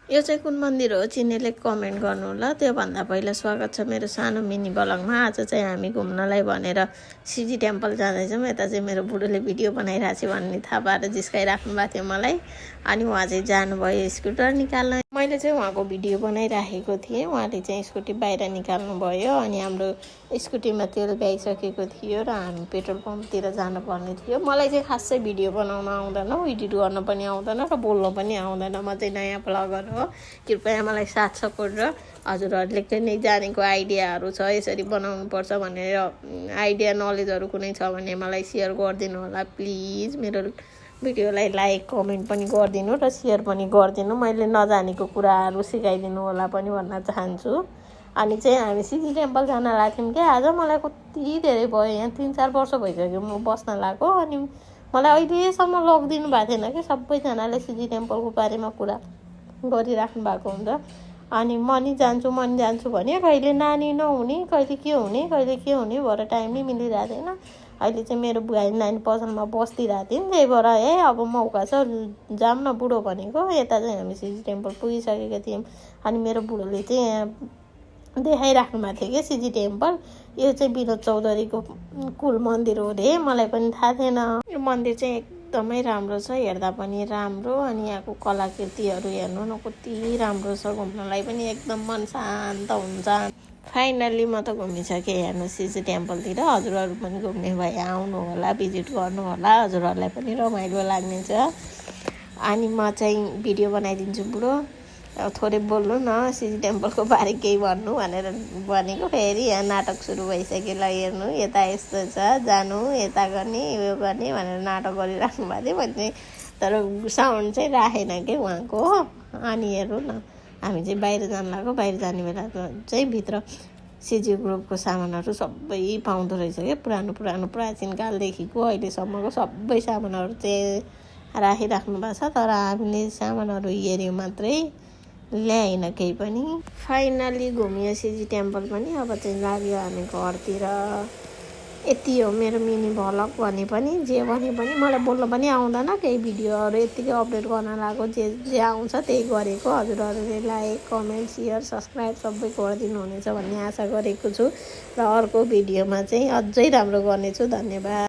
यो चाहिँ कुन मन्दिर हो चिन्नेले कमेन्ट गर्नु होला। त्योभन्दा पहिला स्वागत छ मेरो सानो मिनी ब्लगमा। आज चाहिँ हामी घुम्नलाई भनेर सिजी टेम्पल जाँदैछौँ। यता चाहिँ मेरो बुढोले भिडियो बनाइरहेको छु भन्ने थाहा पाएर जिस्काइराख्नु भएको थियो मलाई। अनि उहाँ चाहिँ जानुभयो स्कुटर निकाल्न। मैले चाहिँ उहाँको भिडियो बनाइराखेको थिएँ। उहाँले चाहिँ स्कुटी बाहिर निकाल्नु भयो अनि हाम्रो स्कुटीमा तेल भ्याइसकेको थियो र हामी पेट्रोल पम्पतिर जानुपर्ने थियो। मलाई चाहिँ खासै भिडियो बनाउन आउँदैन, एडिट गर्न पनि आउँदैन र बोल्न पनि आउँदैन। म चाहिँ नयाँ ब्लगर हो। कृपया मलाई साथ सपोर्ट र हजुरहरूले नै जानेको आइडियाहरू छ यसरी बनाउनुपर्छ भनेर आइडिया नलेजहरू कुनै छ भने मलाई सेयर गरिदिनु होला प्लिज। मेरो भिडियोलाई लाइक कमेन्ट पनि गरिदिनु र सेयर पनि गरिदिनु। मैले नजानेको कुराहरू सिकाइदिनु होला पनि भन्न चाहन्छु। अनि चाहिँ हामी सिजी टेम्पल जान लाग्थ्यौँ क्या। आज मलाई कति धेरै भयो, यहाँ 3-4 वर्ष भइसक्यो म बस्न लाग्यो। अनि मलाई अहिलेसम्म लगिदिनु भएको थिएन कि सबैजनाले सिजी टेम्पलको बारेमा कुरा गरिराख्नु भएको हुन्छ। अनि म नि जान्छु भने कहिले नानी नहुने, कहिले के हुने भएर टाइम नै मिलिरहेको थिएन। अहिले चाहिँ मेरो बुवाले नानी पसलमा बस्दिरहेको थिएँ नि, त्यही भएर अब मौका छ जाऊँ न बुढो भनेको। यता चाहिँ हामी सिजी टेम्पल पुगिसकेका थियौँ। अनि मेरो बुढोले चाहिँ यहाँ देखाइराख्नु भएको थियो कि सिजी टेम्पल। यो चाहिँ विनोद चौधरीको कुल मन्दिर हो अरे, मलाई पनि थाहा थिएन। यो मन्दिर चाहिँ एकदमै राम्रो छ, हेर्दा पनि राम्रो। अनि यहाँको कलाकृतिहरू हेर्नु न कति राम्रो छ, घुम्नलाई पनि एकदम मन शान्त हुन्छ। फाइनल्ली म त घुमिसकेँ हेर्नु सिजी टेम्पलतिर। हजुरहरू पनि घुम्ने भए आउनु होला, भिजिट गर्नु होला, हजुरहरूलाई पनि रमाइलो लाग्नेछ। अनि म चाहिँ भिडियो बनाइदिन्छु बुढो, थोरै बोल्नु न सिजी टेम्पलको बारे केही भन्नु भनेर भनेको। फेरि यहाँ नाटक सुरु भइसक्यो, ल हेर्नु यता यस्तो छ, जानु यता गर्ने उयो गर्ने भनेर नाटक गरिराख्नु भएको थियो। मैले तर साउन्ड चाहिँ राखेन कि उहाँको। अनि हेर्नु न हामी चाहिँ बाहिर जानु लाग्यो। बाहिर जाने बेला चाहिँ भित्र सिजी ग्रुपको सामानहरू सबै पाउँदो रहेछ क्या। पुरानो प्राचीन कालदेखिको अहिलेसम्मको सबै सामानहरू चाहिँ राखिराख्नु भएको छ। तर हामीले सामानहरू हेऱ्यौँ मात्रै, ल्याएन केही पनि। फाइनली घुमियो सिजी टेम्पल पनि। अब चाहिँ लाग्यो हामी घरतिर। यति हो मेरो मिनी भ्लग भने पनि। जे भने पनि मलाई बोल्न पनि आउँदैन, केही भिडियोहरू यत्तिकै अपलोड गर्न लाग्यो। जे आउँछ त्यही गरेको। हजुरहरूले लाइक कमेन्ट सेयर सब्सक्राइब सबै गरिदिनु हुनेछ भन्ने आशा गरेको छु। र अर्को भिडियोमा चाहिँ अझै राम्रो गर्नेछु। धन्यवाद।